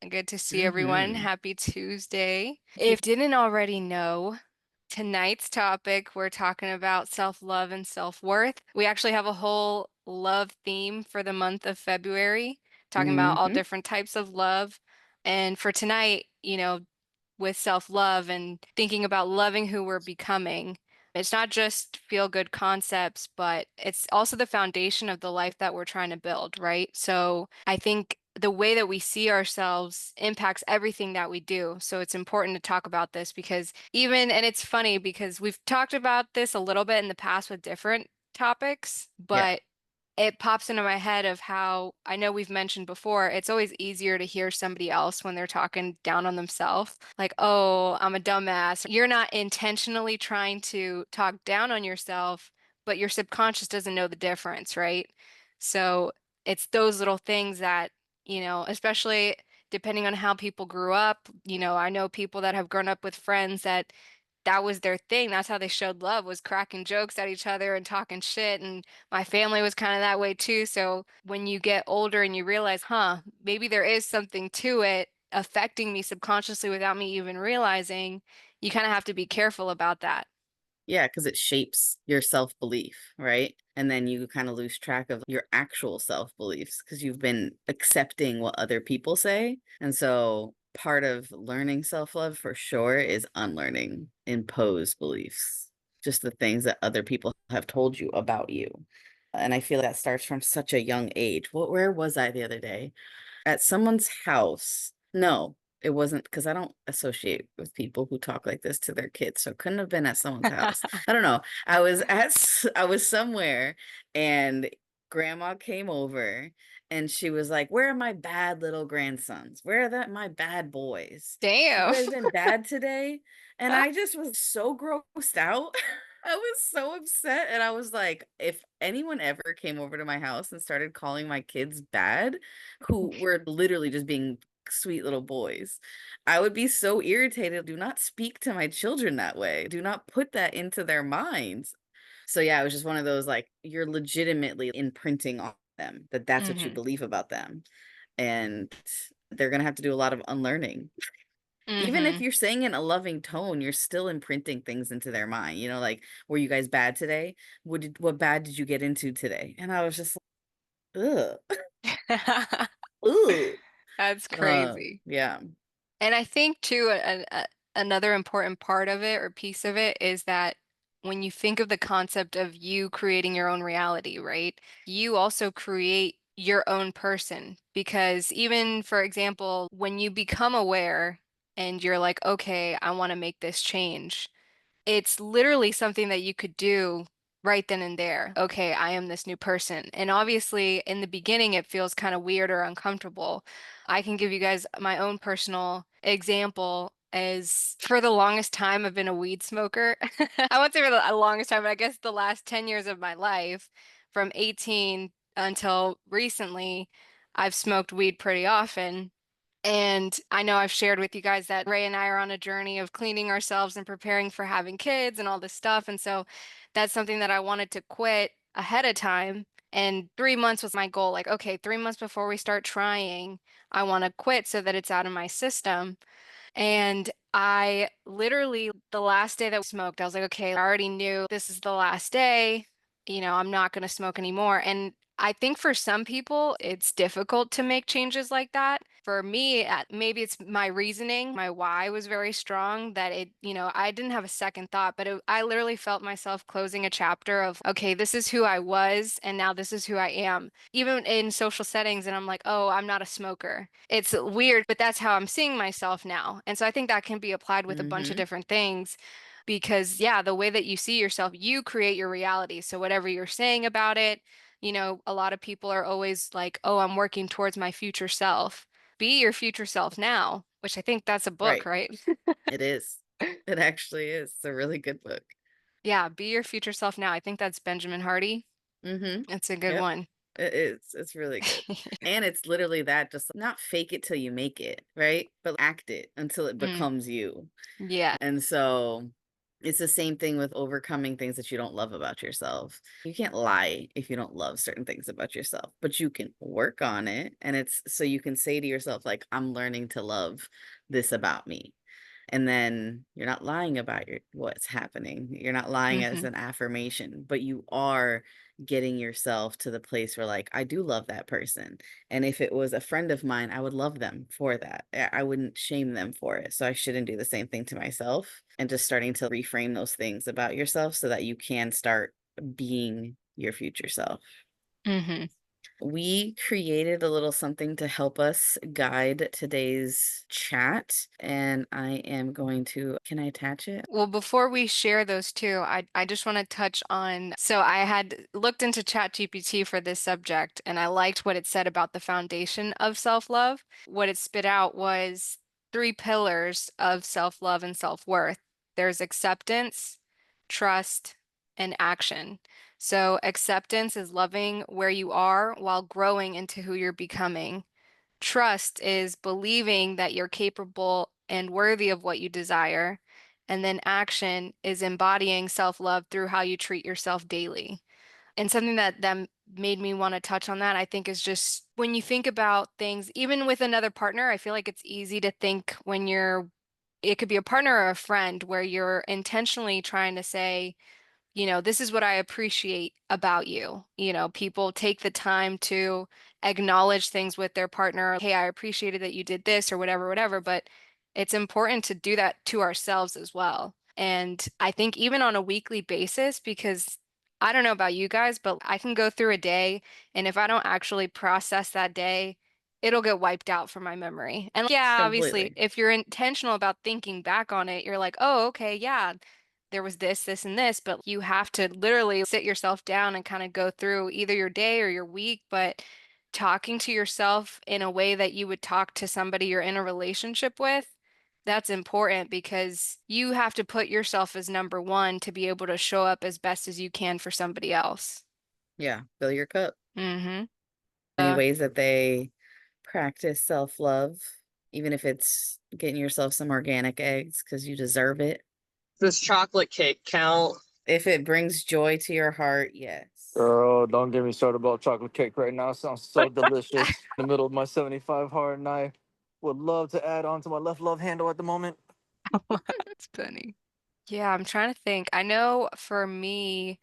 Good to see everyone. Hmm. Happy Tuesday. If you didn't already know, tonight's topic, we're talking about self-love and self-worth. We actually have a whole love theme for the month of February, talking about all Hmm. different types of love. And for tonight, with self-love and thinking about loving who we're becoming. It's not just feel-good concepts, but it's also the foundation of the life that we're trying to build, right? So I think the way that we see ourselves impacts everything that we do. So it's important to talk about this because and it's funny because we've talked about this a little bit in the past with different topics, Yeah. but it pops into my head of how I know we've mentioned before, it's always easier to hear somebody else when they're talking down on themselves. Like, oh, I'm a dumbass. You're not intentionally trying to talk down on yourself, but your subconscious doesn't know the difference, right? So it's those little things that, especially depending on how people grew up, I know people that have grown up with friends that was their thing. That's how they showed love, was cracking jokes at each other and talking shit. And my family was kind of that way too. So when you get older and you realize, maybe there is something to it affecting me subconsciously without me even realizing, you kind of have to be careful about that. Yeah, because it shapes your self-belief, right? And then you kind of lose track of your actual self-beliefs because you've been accepting what other people say. And so part of learning self-love for sure is unlearning imposed beliefs, just the things that other people have told you about you. And I feel that starts from such a young age. Where was I the other day? At someone's house. No, it wasn't because I don't associate with people who talk like this to their kids. So it couldn't have been at someone's house. I don't know. I was somewhere and grandma came over and she was like, "Where are my bad little grandsons? Where are my bad boys? Have you Damn. guys been bad today?" And I just was so grossed out. I was so upset. And I was like, if anyone ever came over to my house and started calling my kids bad, who were literally just being sweet little boys, I would be so irritated. Do not speak to my children that way. Do not put that into their minds. So yeah, it was just one of those like you're legitimately imprinting on them that that's what you hmm believe about them. And they're going to have to do a lot of unlearning. Even if hmm you're saying in a loving tone, you're still imprinting things into their mind. Like, were you guys bad today? What bad did you get into today? And I was just like, ugh, ugh. That's crazy. Yeah. And I think too, another important part of it or piece of it is that when you think of the concept of you creating your own reality, right? You also create your own person because even, for example, when you become aware and you're like, okay, I want to make this change, it's literally something that you could do right then and there. Okay, I am this new person. And obviously, in the beginning, it feels kind of weird or uncomfortable. I can give you guys my own personal example. As for the longest time, I've been a weed smoker. I won't say for the longest time, but I guess the last 10 years of my life, from 18 until recently, I've smoked weed pretty often. And I know I've shared with you guys that Ray and I are on a journey of cleaning ourselves and preparing for having kids and all this stuff. And so that's something that I wanted to quit ahead of time. And 3 months was my goal. Like, okay, 3 months before we start trying, I want to quit so that it's out of my system. And I literally, the last day that we smoked, I was like, okay, I already knew this is the last day. I'm not going to smoke anymore. And I think for some people, it's difficult to make changes like that. For me, maybe it's my reasoning, my why was very strong that I didn't have a second thought, but I literally felt myself closing a chapter of, okay, this is who I was, and now this is who I am. Even in social settings, and I'm like, oh, I'm not a smoker. It's weird, but that's how I'm seeing myself now. And so I think that can be applied with a bunch of Hmm. different things because, yeah, the way that you see yourself, you create your reality. So whatever you're saying about it, a lot of people are always like, oh, I'm working towards my future self. Be your future self now, which I think that's a book, Right. right? It is. It actually is. It's a really good book. Yeah, be your future self now. I think that's Benjamin Hardy. Hmm. It's a good Yep. one. It is. It's really good. And it's literally that, just not fake it till you make it, right? But act it until it Mm, becomes you. yeah. And so It's the same thing with overcoming things that you don't love about yourself. You can't lie if you don't love certain things about yourself, but you can work on it. And it's so you can say to yourself, like, I'm learning to love this about me. And then you're not lying about what's happening. You're not lying as Hmm. an affirmation, but you are getting yourself to the place where, like, I do love that person. And if it was a friend of mine, I would love them for that. I wouldn't shame them for it. So I shouldn't do the same thing to myself, and just starting to reframe those things about yourself so that you can start being your future self. Hmm. We created a little something to help us guide today's chat, and I am going to, can I attach it? Well, before we share those two, I just want to touch on. So I had looked into ChatGPT for this subject, and I liked what it said about the foundation of self-love. What it spit out was three pillars of self-love and self-worth. There's acceptance, trust, and action. So acceptance is loving where you are while growing into who you're becoming. Trust is believing that you're capable and worthy of what you desire. And then action is embodying self-love through how you treat yourself daily. And something that made me want to touch on that, I think, is just when you think about things, even with another partner, I feel like it's easy to think when it could be a partner or a friend where you're intentionally trying to say, this is what I appreciate about you. People take the time to acknowledge things with their partner. Hey, I appreciated that you did this or whatever, whatever. But it's important to do that to ourselves as well. And I think even on a weekly basis, because I don't know about you guys, but I can go through a day, and if I don't actually process that day, it'll get wiped out from my memory. And yeah, obviously, Completely. if you're intentional about thinking back on it, you're like, oh, okay, yeah, there was this, this, and this, but you have to literally sit yourself down and kind of go through either your day or your week, but talking to yourself in a way that you would talk to somebody you're in a relationship with, that's important because you have to put yourself as number one to be able to show up as best as you can for somebody else. Yeah. Fill your cup. Mm-hmm. Any ways that they practice self love, even if it's getting yourself some organic eggs because you deserve it. Does chocolate cake count? If it brings joy to your heart, yes. Girl, don't get me started about chocolate cake right now. Sounds so delicious. In the middle of my 75 hard knife. Would love to add on to my left love handle at the moment. That's funny. Yeah, I'm trying to think. I know for me,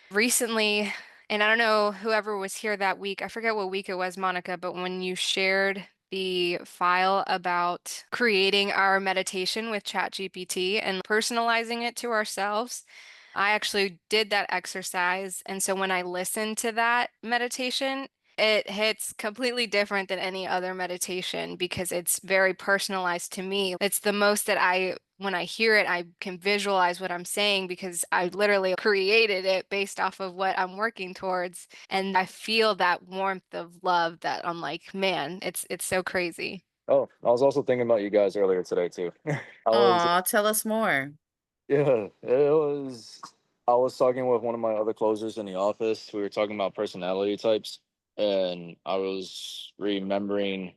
recently, and I don't know whoever was here that week, I forget what week it was, Monica, but when you shared the file about creating our meditation with ChatGPT and personalizing it to ourselves, I actually did that exercise. And so when I listened to that meditation, it hits completely different than any other meditation because it's very personalized to me. It's the most that when I hear it, I can visualize what I'm saying because I literally created it based off of what I'm working towards. And I feel that warmth of love that I'm like, man, it's so crazy. Oh, I was also thinking about you guys earlier today too. I was Aw, tell us more. Yeah, I was talking with one of my other closers in the office. We were talking about personality types, and I was remembering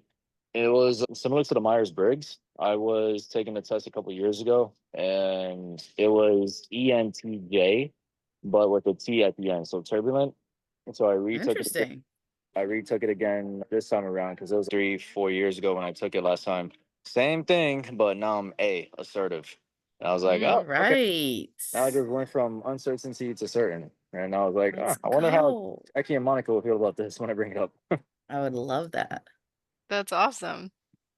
it was similar to the Myers-Briggs. I was taking a test a couple years ago, and it was ENTJ, but with a T at the end, so turbulent. And so Interesting. I retook it again this time around because it was 3, 4 years ago when I took it last time. Same thing, but now I'm assertive. And I was like, All oh, okay. right. Now I just went from uncertainty to certain. And I was like, Let's I wonder how go. Becky and Monica will feel about this when I bring it up. I would love that. That's awesome.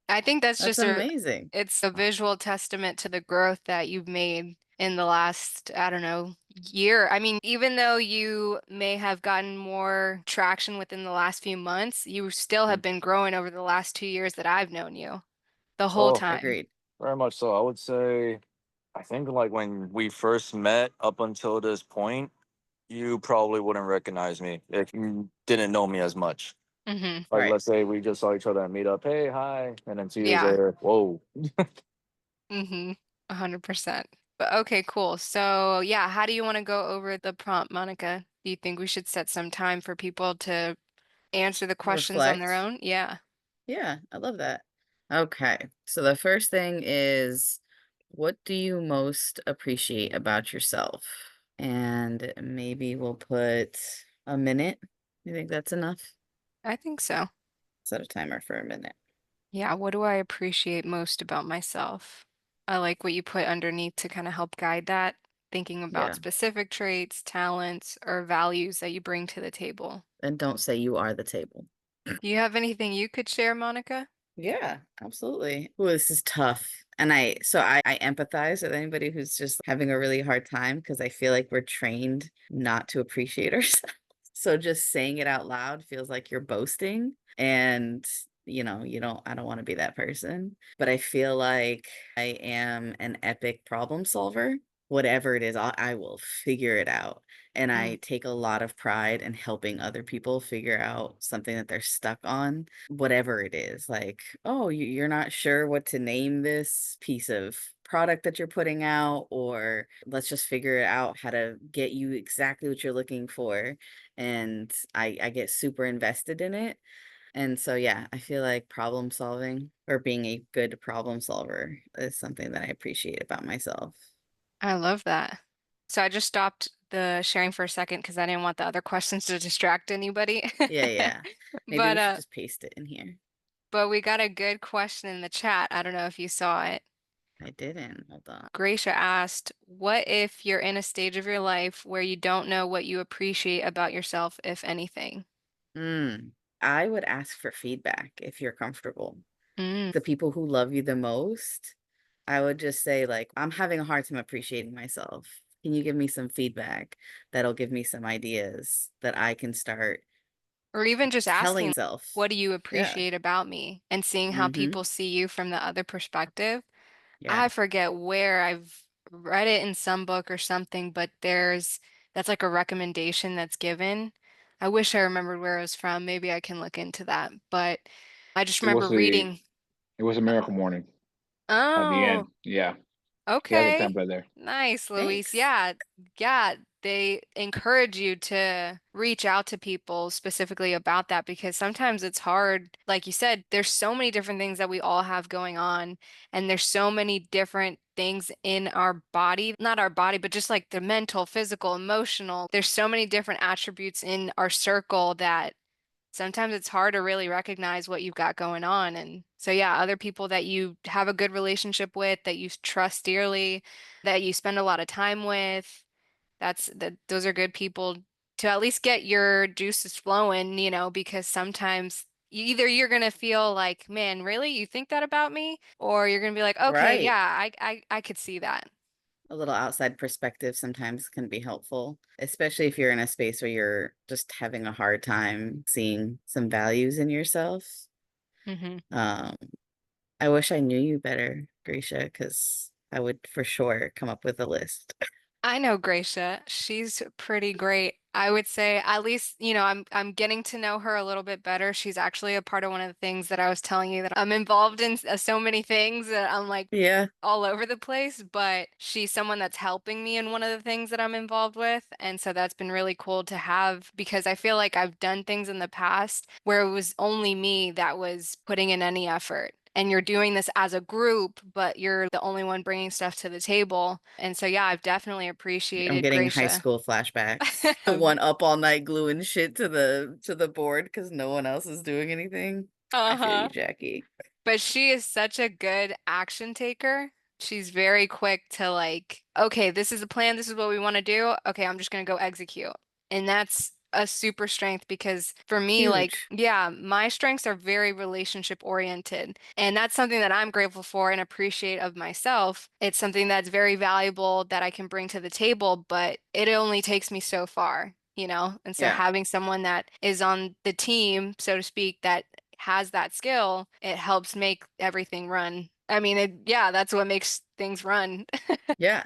I think that's That's just amazing. it's a visual testament to the growth that you've made in the last, I don't know, year. I mean, even though you may have gotten more traction within the last few months, you still have Mm, been growing over the last 2 years that I've known you, the whole Oh, time. agreed. very much so. I would say, I think like when we first met up until this point, you probably wouldn't recognize me if you didn't know me as much. Hmm. Like, Right. let's say we just saw each other at meetup. Hey, hi. And then 2 years Yeah. later, whoa. Hmm. 100%. But okay, cool. So, yeah, how do you want to go over the prompt, Monica? Do you think we should set some time for people to answer the questions on their Reflect. own? Yeah. Yeah, I love that. Okay. So the first thing is, What do you most appreciate about yourself? And maybe we'll put a minute. You think that's enough? I think so. Set a timer for a minute. Yeah, what do I appreciate most about myself? I like what you put underneath to kind of help guide that, thinking about Yeah. specific traits, talents, or values that you bring to the table. And don't say you are the table. Do you have anything you could share, Monica? Yeah, absolutely. Well, this is tough. And I empathize with anybody who's just having a really hard time because I feel like we're trained not to appreciate ourselves. So just saying it out loud feels like you're boasting. And I don't want to be that person. But I feel like I am an epic problem solver. Whatever it is, I will figure it out. And I Mm, take a lot of pride in helping other people figure out something that they're stuck on, whatever it is. Like, oh, you're not sure what to name this piece of product that you're putting out, or let's just figure out how to get you exactly what you're looking for. And I get super invested in it. And so, yeah, I feel like problem solving or being a good problem solver is something that I appreciate about myself. I love that. So I just stopped the sharing for a second because I didn't want the other questions to distract anybody. Yeah, yeah. Maybe But we should just paste it in here. but we got a good question in the chat. I don't know if you saw it. I didn't. Hold on. Gracia asked, "What if you're in a stage of your life where you don't know what you appreciate about yourself, if anything?" I would ask for feedback if you're comfortable. Mm. The people who love you the most, I would just say, like, I'm having a hard time appreciating myself. Can you give me some feedback that'll give me some ideas that I can start Or even just telling asking, self? "What do you Yeah. appreciate about me?" and seeing how Mm-hmm. people see you from the other perspective. Yeah. I forget where I've read it in some book or something, but that's like a recommendation that's given. I wish I remembered where it was from. Maybe I can look into that. But I just It was remember a reading. it was a miracle morning at the Oh, end. Yeah. You have a okay. template there. Nice, Luis. Thanks. Yeah. Yeah. They encourage you to reach out to people specifically about that because sometimes it's hard. Like you said, there's so many different things that we all have going on, and there's so many different things in our body, not our body, but just like the mental, physical, emotional. There's so many different attributes in our circle that sometimes it's hard to really recognize what you've got going on. And so, yeah, other people that you have a good relationship with, that you trust dearly, that you spend a lot of time with, those are good people to at least get your juices flowing, because sometimes either you're gonna feel like, man, really, you think that about me? Or you're gonna be like, okay, Right. yeah, I could see that. A little outside perspective sometimes can be helpful, especially if you're in a space where you're just having a hard time seeing some values in yourself. Hmm. Um, I wish I knew you better, Gracia, because I would for sure come up with a list. I know Gracia. She's pretty great. I would say at least, I'm getting to know her a little bit better. She's actually a part of one of the things that I was telling you that I'm involved in so many things that I'm like Yeah, all over the place, but she's someone that's helping me in one of the things that I'm involved with. And so that's been really cool to have because I feel like I've done things in the past where it was only me that was putting in any effort. And you're doing this as a group, but you're the only one bringing stuff to the table. And so, yeah, I've definitely I'm appreciated getting high Gracia. school flashbacks. The one up all night gluing shit to the board because no one else is doing anything. I feel you, Uh-huh. Jackie. But she is such a good action taker. She's very quick to like, okay, this is the plan. This is what we want to do. Okay, I'm just going to go execute. And that's a super strength because for me, like, Huge. yeah, my strengths are very relationship oriented. And that's something that I'm grateful for and appreciate of myself. It's something that's very valuable that I can bring to the table, but it only takes me so far. And so Yeah. having someone that is on the team, so to speak, that has that skill, it helps make everything run. I mean, yeah, that's what makes things run. Yeah.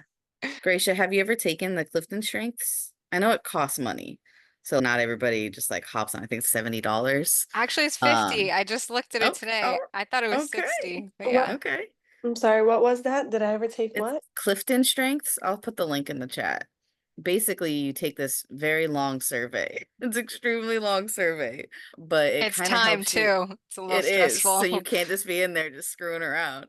Gracia, have you ever taken the Clifton Strengths? I know it costs money, so not everybody just like hops on. I think it's $70. Actually, it's 50. Um, I just looked at it oh, today. oh, I thought it was okay, 60, but What? yeah. okay. I'm sorry, what was that? Did I ever take It's what? Clifton Strengths. I'll put the link in the chat. Basically, you take this very long survey. It's extremely long survey, but it It's kind of time helps you. too. It's a little It is, so stressful. you can't just be in there just screwing around.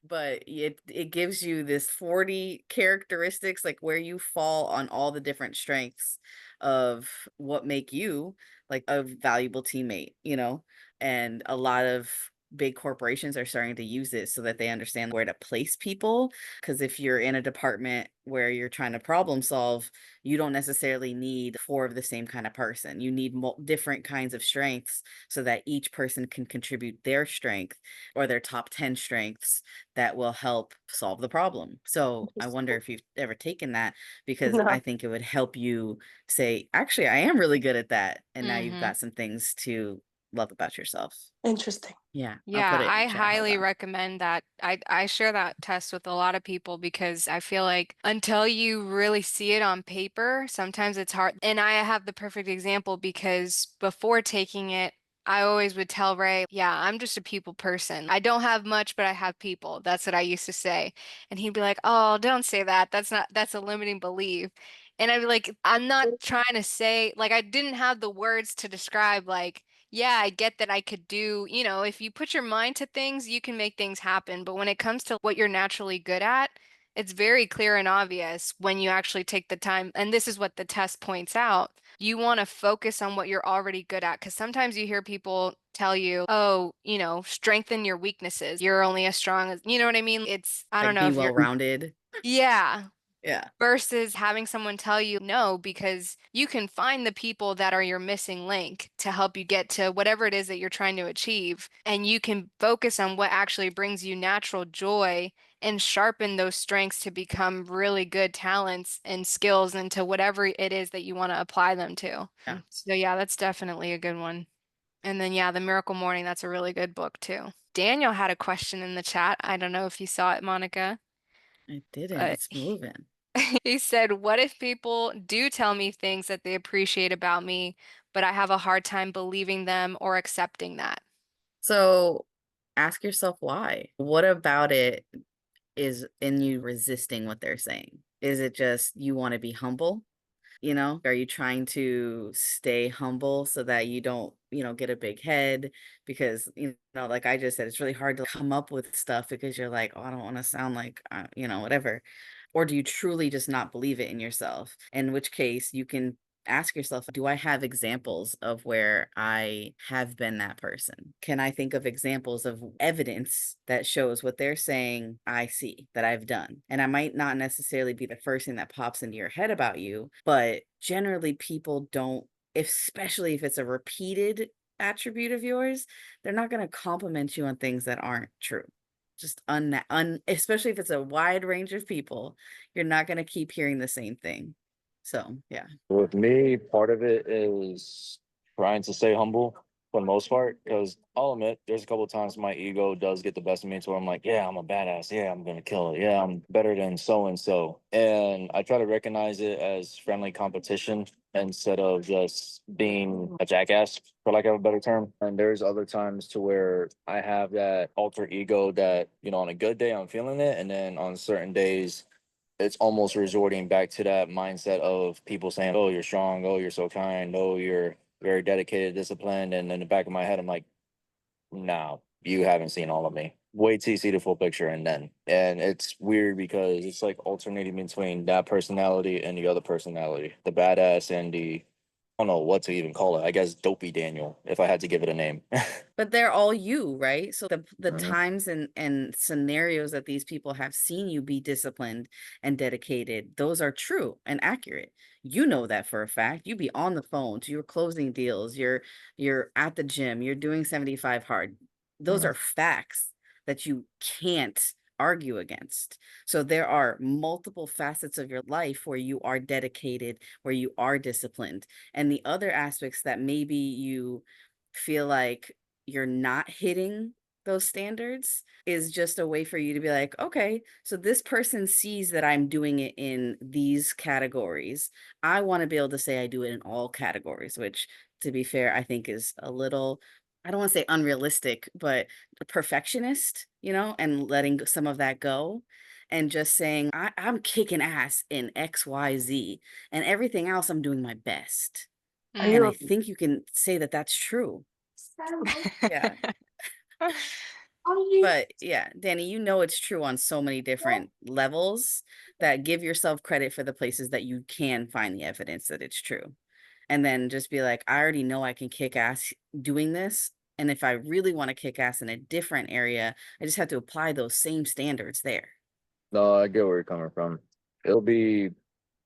but it gives you this 40 characteristics, like where you fall on all the different strengths of what make you like a valuable teammate, you know? And a lot of big corporations are starting to use it so that they understand where to place people. Because if you're in a department where you're trying to problem solve, you don't necessarily need four of the same kind of person. You need different kinds of strengths so that each person can contribute their strength or their top 10 strengths that will help solve the problem. So I wonder if you've ever taken that, because I No. think it would help you say, actually, I am really good at that. And now you've Mm-hmm. got some things to love about yourself. Interesting. Yeah, I'll Yeah, put it in I the chat. How's highly that? recommend that. I share that test with a lot of people because I feel like until you really see it on paper, sometimes it's hard. And I have the perfect example because before taking it, I always would tell Ray, yeah, I'm just a people person. I don't have much, but I have people. That's what I used to say. And he'd be like, "Oh, don't say that. That's a limiting belief." And I'd be like, I'm not trying to say, like, I didn't have the words to describe, like, yeah, I get that I could do, if you put your mind to things, you can make things happen. But when it comes to what you're naturally good at, it's very clear and obvious when you actually take the time. And this is what the test points out. You want to focus on what you're already good at. Because sometimes you hear people tell you, oh, strengthen your weaknesses. You're only as strong as, you know what I mean? I don't Like, know be if you're, well rounded. yeah Yeah. versus having someone tell you no, because you can find the people that are your missing link to help you get to whatever it is that you're trying to achieve. And you can focus on what actually brings you natural joy and sharpen those strengths to become really good talents and skills into whatever it is that you want to apply them to. Yeah. So, yeah, that's definitely a good one. And then, yeah, The Miracle Morning, that's a really good book too. Daniel had a question in the chat. I don't know if you saw it, Monica, I didn't. but It's moving. he said, "What if people do tell me things that they appreciate about me, but I have a hard time believing them or accepting that?" So ask yourself why. What about it is in you resisting what they're saying? Is it just you want to be humble? You know, are you trying to stay humble so that you don't, get a big head? Because, like I just said, it's really hard to come up with stuff because you're like, oh, I don't want to sound like, whatever. Or do you truly just not believe it in yourself? In which case you can ask yourself, do I have examples of where I have been that person? Can I think of examples of evidence that shows what they're saying I see that I've done? And I might not necessarily be the first thing that pops into your head about you, but generally people don't, especially if it's a repeated attribute of yours, they're not going to compliment you on things that aren't true. Just especially if it's a wide range of people, you're not going to keep hearing the same thing. So, yeah. With me, part of it is trying to stay humble for the most part, because I'll admit there's a couple of times my ego does get the best of me to where I'm like, yeah, I'm a badass. Yeah, I'm gonna kill it. Yeah, I'm better than so and so. And I try to recognize it as friendly competition instead of just being a jackass, for lack of a better term. And there's other times to where I have that alter ego that, on a good day I'm feeling it, and then on certain days it's almost resorting back to that mindset of people saying, "Oh, you're strong. Oh, you're so kind. Oh, you're very dedicated, disciplined." And in the back of my head, I'm like, "No, you haven't seen all of me. Wait till you see the full picture, and then." And it's weird because it's like alternating between that personality and the other personality, the badass and the, I don't know what to even call it. I guess dopey Daniel, if I had to give it a name. But they're all you, right? So the Mhm. times and scenarios that these people have seen you be disciplined and dedicated, those are true and accurate. You know that for a fact. You be on the phone, you're closing deals, you're at the gym, you're doing 75 hard. Those are facts that you can't argue against. So there are multiple facets of your life where you are dedicated, where you are disciplined, and the other aspects that maybe you feel like you're not hitting those standards is just a way for you to be like, okay, so this person sees that I'm doing it in these categories. I want to be able to say I do it in all categories, which, to be fair, I think is a little, I don't want to say unrealistic, but a perfectionist, and letting some of that go and just saying, I'm kicking ass in XYZ, and everything else I'm doing my best. Are And you I think you can say that that's true. Yeah. But yeah, Danny, you know it's true on so many different levels that give yourself credit for the places that you can find the evidence that it's true. And then just be like, I already know I can kick ass doing this. And if I really want to kick ass in a different area, I just have to apply those same standards there. No, I get where you're coming from. It'll be,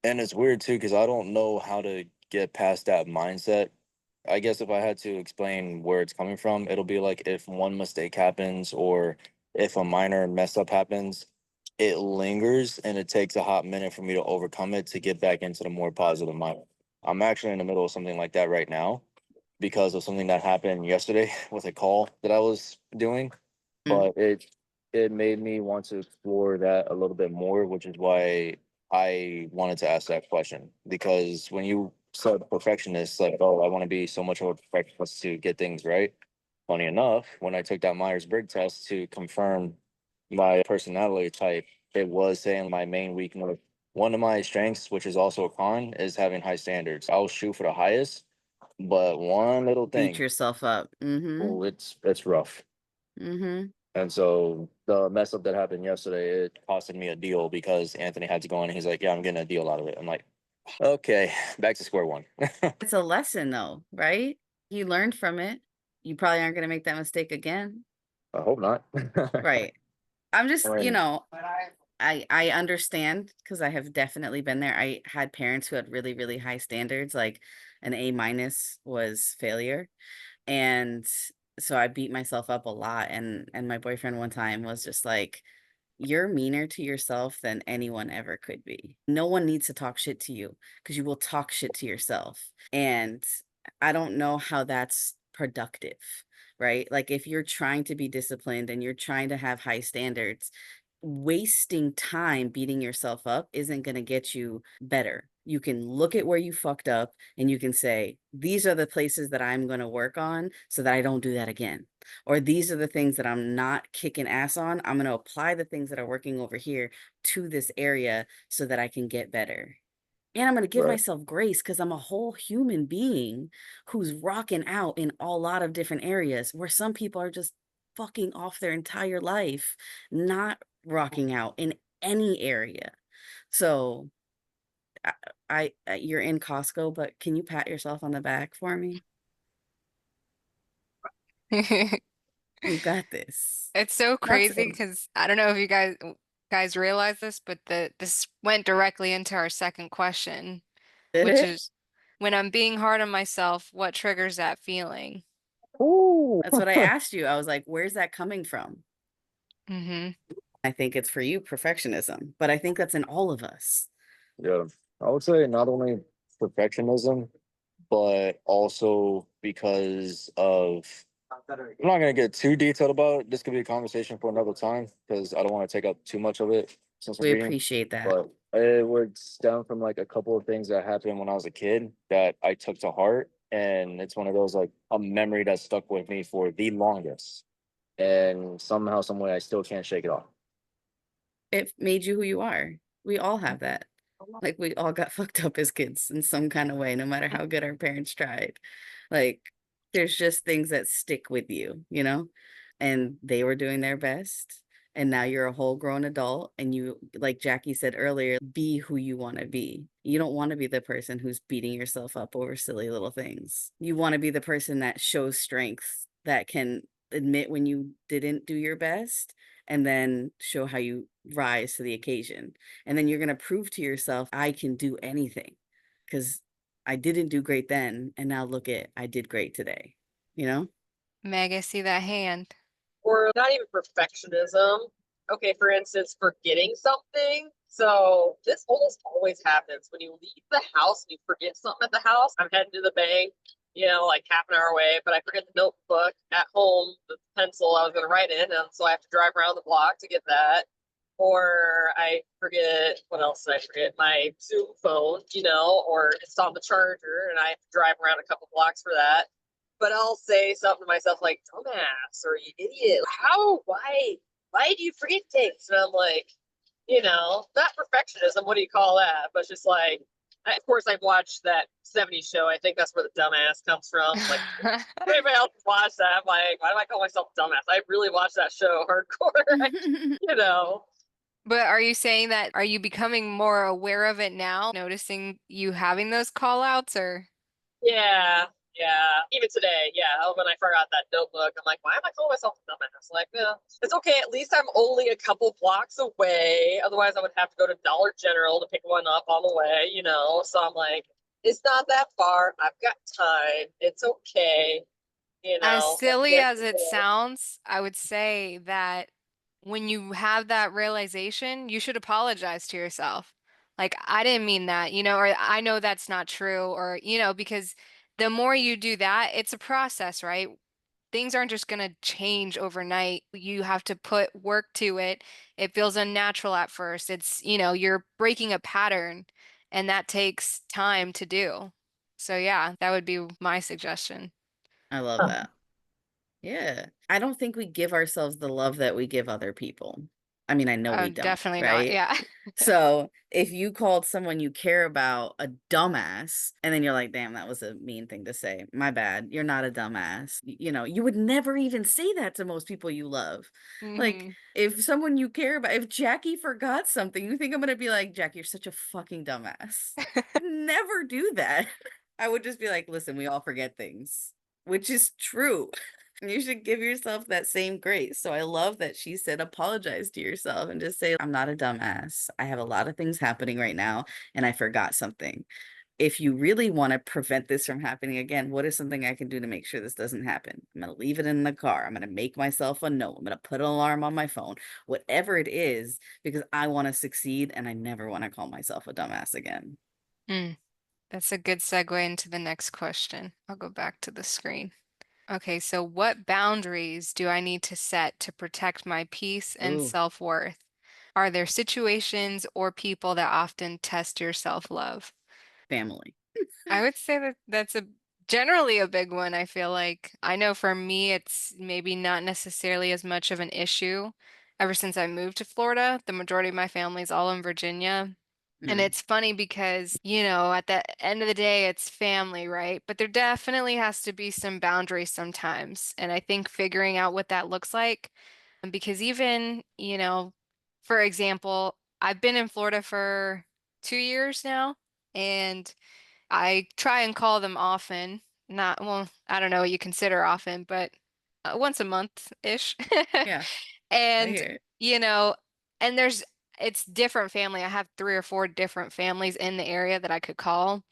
and it's weird too, because I don't know how to get past that mindset. I guess if I had to explain where it's coming from, it'll be like if one mistake happens or if a minor mess up happens, it lingers and it takes a hot minute for me to overcome it to get back into the more positive mind. I'm actually in the middle of something like that right now because of something that happened yesterday with a call that I was doing, but it made me want to explore that a little bit more, which is why I wanted to ask that question. Because when you said perfectionist, like, oh, I want to be so much of a perfectionist to get things right. Funny enough, when I took that Myers-Briggs test to confirm my personality type, it was saying my main weakness. One of my strengths, which is also a con, is having high standards. I'll shoot for the highest, but one little Beat thing, yourself up. Mm-hmm. oh, it's rough. Mm-hmm. And so the mess up that happened yesterday, it costed me a deal because Anthony had to go in and he's like, yeah, I'm getting a deal out of it. I'm like, okay, back to square one. It's a lesson though, right? You learned from it. You probably aren't going to make that mistake again. I hope not. Right. I'm just, I mean, I understand because I have definitely been there. I had parents who had really, really high standards, like an A- was failure. And so I beat myself up a lot. And my boyfriend one time was just like, you're meaner to yourself than anyone ever could be. No one needs to talk shit to you because you will talk shit to yourself. And I don't know how that's productive, right? Like if you're trying to be disciplined and you're trying to have high standards, wasting time beating yourself up isn't going to get you better. You can look at where you fucked up and you can say, these are the places that I'm going to work on so that I don't do that again. Or these are the things that I'm not kicking ass on. I'm going to apply the things that are working over here to this area so that I can get better. And I'm going to give right. myself grace because I'm a whole human being who's rocking out in a lot of different areas where some people are just fucking off their entire life, not rocking out in any area. So you're in Costco, but can you pat yourself on the back for me? You got this. It's so That's crazy because I don't know if you guys realize this, but this went directly into our second question, did which it. is when I'm being hard on myself, what triggers that feeling? Ooh. That's what I asked you. I was like, where's that coming from? Hmm. I think it's for you, perfectionism, but I think that's in all of us. Yeah, I would say not only perfectionism, but also because of, I'm not going to get too detailed about it. This could be a conversation for another time because I don't want to take up too much of it since I'm We reading. appreciate that. But it would stem from like a couple of things that happened when I was a kid that I took to heart. And it's one of those like a memory that stuck with me for the longest. And somehow, some way, I still can't shake it off. It made you who you are. We all have that. Like we all got fucked up as kids in some kind of way, no matter how good our parents tried. Like there's just things that stick with you, you know? And they were doing their best. And now you're a whole grown adult and you, like Jackie said earlier, be who you want to be. You don't want to be the person who's beating yourself up over silly little things. You want to be the person that shows strength, that can admit when you didn't do your best and then show how you rise to the occasion. And then you're going to prove to yourself, I can do anything because I didn't do great then. And now look at, I did great today, you know? Meg, I see that hand. Or not even perfectionism. Okay, for instance, forgetting something. So this almost always happens when you leave the house and you forget something at the house. I'm heading to the bank, like half an hour away, but I forget the notebook at home, the pencil I was going to write in, and so I have to drive around the block to get that. Or I forget, what else did I forget? My Zoom phone, or it's on the charger and I have to drive around a couple blocks for that. But I'll say something to myself like, dumbass or you idiot. Why do you forget things? And I'm like, not perfectionism, what do you call that? But it's just like, Of course, I've watched that '70s show. I think that's where the dumbass comes from. Like, anybody else watch that? I'm like, why do I call myself dumbass? I really watched that show hardcore. You know. But are you saying that, are you becoming more aware of it now, noticing you having those call outs or? Yeah, yeah. Even today, yeah. When I forgot that notebook, I'm like, why am I calling myself a dumbass? Like, yeah, it's okay. At least I'm only a couple blocks away. Otherwise, I would have to go to Dollar General to pick one up on the way, you know? So I'm like, it's not that far. I've got time. It's okay. You As know, I'm silly getting as it there. sounds, I would say that when you have that realization, you should apologize to yourself. Like, I didn't mean that, or I know that's not true, or, because the more you do that, it's a process, right? Things aren't just going to change overnight. You have to put work to it. It feels unnatural at first. You're breaking a pattern, and that takes time to do. So, yeah, that would be my suggestion. I love that. Yeah. I don't think we give ourselves the love that we give other people. I mean, I know we don't, Definitely not. right? Yeah. So if you called someone you care about a dumbass, and then you're like, damn, that was a mean thing to say. My bad. You're not a dumbass. You would never even say that to most people you love. Like, hmm if someone you care about, if Jackie forgot something, you think I'm gonna be like, Jackie, you're such a fucking dumbass. Never do that. I would just be like, listen, we all forget things, which is true. You should give yourself that same grace. So I love that she said, apologize to yourself and just say, I'm not a dumbass. I have a lot of things happening right now, and I forgot something. If you really want to prevent this from happening again, what is something I can do to make sure this doesn't happen? I'm going to leave it in the car. I'm going to make myself a note. I'm going to put an alarm on my phone, whatever it is, because I want to succeed and I never want to call myself a dumbass again. Mm, that's a good segue into the next question. I'll go back to the screen. Okay, so what boundaries do I need to set to protect my peace and Ooh, self-worth? Are there situations or people that often test your self-love? family. I would say that that's generally a big one, I feel like. I know for me, it's maybe not necessarily as much of an issue. Ever since I moved to Florida, the majority of my family is all in Virginia. And Mm, it's funny because, at the end of the day, it's family, right? But there definitely has to be some boundaries sometimes. And I think figuring out what that looks like, because even, for example, I've been in Florida for 2 years now, and I try and call them often. Not, well, I don't know what you consider often, but once a month-ish. yeah, I And, hear it. you know, and it's different family. I have 3 or 4 different families in the area that I could call.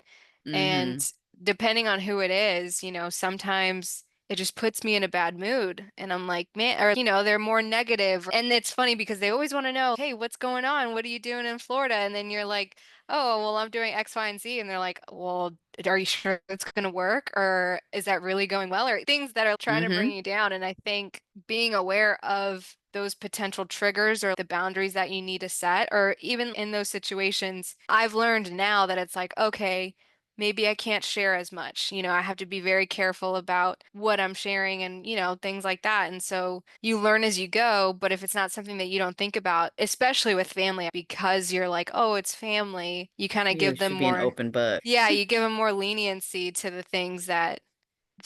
And Mm-hmm. depending on who it is, sometimes it just puts me in a bad mood. And I'm like, man, or, they're more negative. And it's funny because they always want to know, hey, what's going on? What are you doing in Florida? And then you're like, oh, well, I'm doing X, Y, and Z. And they're like, well, are you sure it's going to work? Or is that really going well? Or things that are trying to Mm-hmm. bring you down. And I think being aware of those potential triggers or the boundaries that you need to set, or even in those situations, I've learned now that it's like, okay, maybe I can't share as much. I have to be very careful about what I'm sharing and, things like that. And so you learn as you go, but if it's not something that you don't think about, especially with family, because you're like, oh, it's family, you kind of You give them should be an more, open book. yeah, you give them more leniency to the things that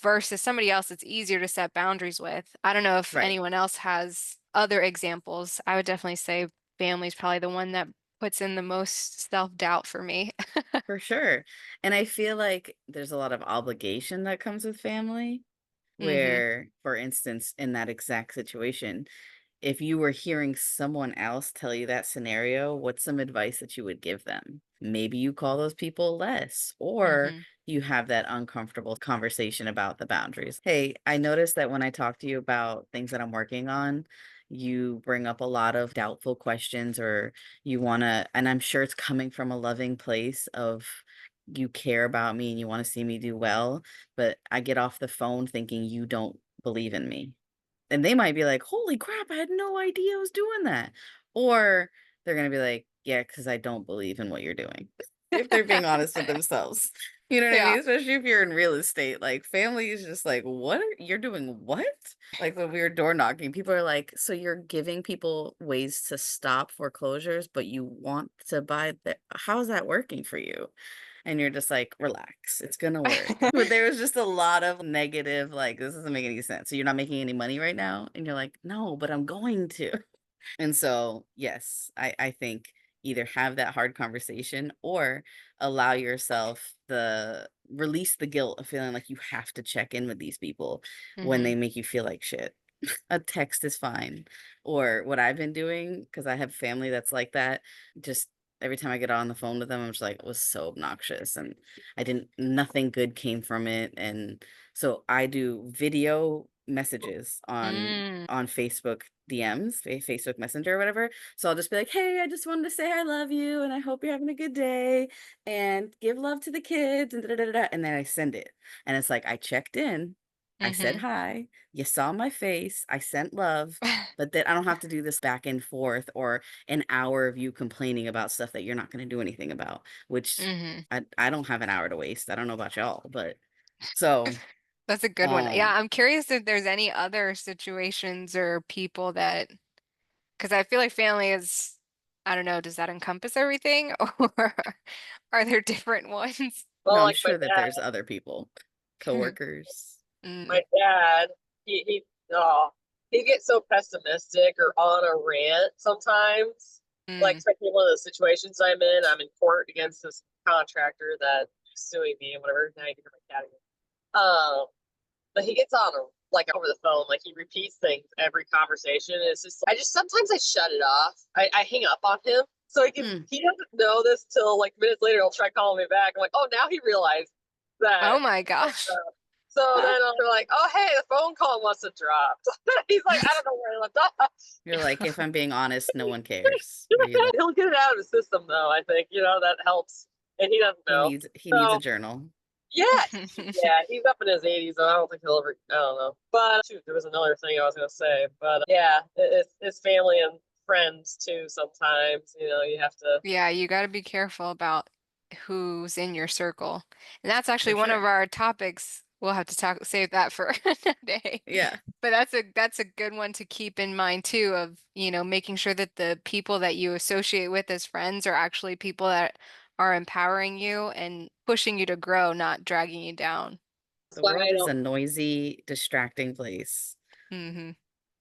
versus somebody else it's easier to set boundaries with. I don't know if Right. anyone else has other examples. I would definitely say family's probably the one that puts in the most self-doubt for me. For sure. And I feel like there's a lot of obligation that comes with family, hmm where, for instance, in that exact situation, if you were hearing someone else tell you that scenario, what's some advice that you would give them? Maybe you call those people less, or hmm you have that uncomfortable conversation about the boundaries. Hey, I noticed that when I talk to you about things that I'm working on, you bring up a lot of doubtful questions, or you want to, and I'm sure it's coming from a loving place of you care about me and you want to see me do well, but I get off the phone thinking you don't believe in me, and they might be like, "Holy crap, I had no idea I was doing that." Or they're gonna be like, "Yeah, because I don't believe in what you're doing." If they're being honest with themselves. You know what I Yeah. mean? Especially if you're in real estate. Like, family is just like, "What? You're doing what?" Like, when we were door knocking, people are like, "So you're giving people ways to stop foreclosures, but you want to buy the how is that working for you?" And you're just like, relax, it's gonna work. But there was just a lot of negative, like, this doesn't make any sense. So you're not making any money right now? And you're like, no, but I'm going to. And so, yes, I think either have that hard conversation or allow yourself the release the guilt of feeling like you have to check in with these people when they make you feel like shit. A text is fine. Or what I've been doing, because I have family that's like that, just every time I get on the phone with them, I'm just like, it was so obnoxious and nothing good came from it. And so I do video messages on Facebook DMs, Facebook Messenger or whatever. So I'll just be like, hey, I just wanted to say I love you and I hope you're having a good day and give love to the kids and da da da da. And then I send it. And it's like, I checked in, I said hi, you saw my face, I sent love, but then I don't have to do this back and forth or an hour of you complaining about stuff that you're not going to do anything about, which I don't have an hour to waste. I don't know about y'all, but so That's a good one. Yeah, I'm curious if there's any other situations or people that, because I feel like family is, I don't know, does that encompass everything or are there different ones? no, Well, I'm like my sure that dad, there's other people, coworkers. my dad, oh, he gets so pessimistic or on a rant sometimes. Like, especially one of the situations I'm in court against this contractor that's suing me and whatever. Now you can hear my cat again. But he gets on like over the phone, like he repeats things every conversation. It's just sometimes I shut it off. I hang up on him. So he doesn't know this till like minutes later he'll try calling me back. I'm like, oh, now he realized that. Oh my gosh. So then I'm like, oh hey, the phone call must have dropped. He's like, I don't know where I left off. You're like, if I'm being honest, no one cares. He'll get it out of his system though, I think. That helps. And he doesn't know. He needs a journal. Yeah, yeah, he's up in his 80s, so I don't think he'll ever. I don't know. But shoot, there was another thing I was gonna say. But yeah, it's family and friends too. Sometimes you have to. Yeah, you got to be careful about who's in your circle. And that's actually For one of sure. our topics. We'll have to save that for another day. Yeah. But that's a good one to keep in mind too of, making sure that the people that you associate with as friends are actually people that are empowering you and pushing you to grow, not dragging you down. The world is a noisy, distracting place. And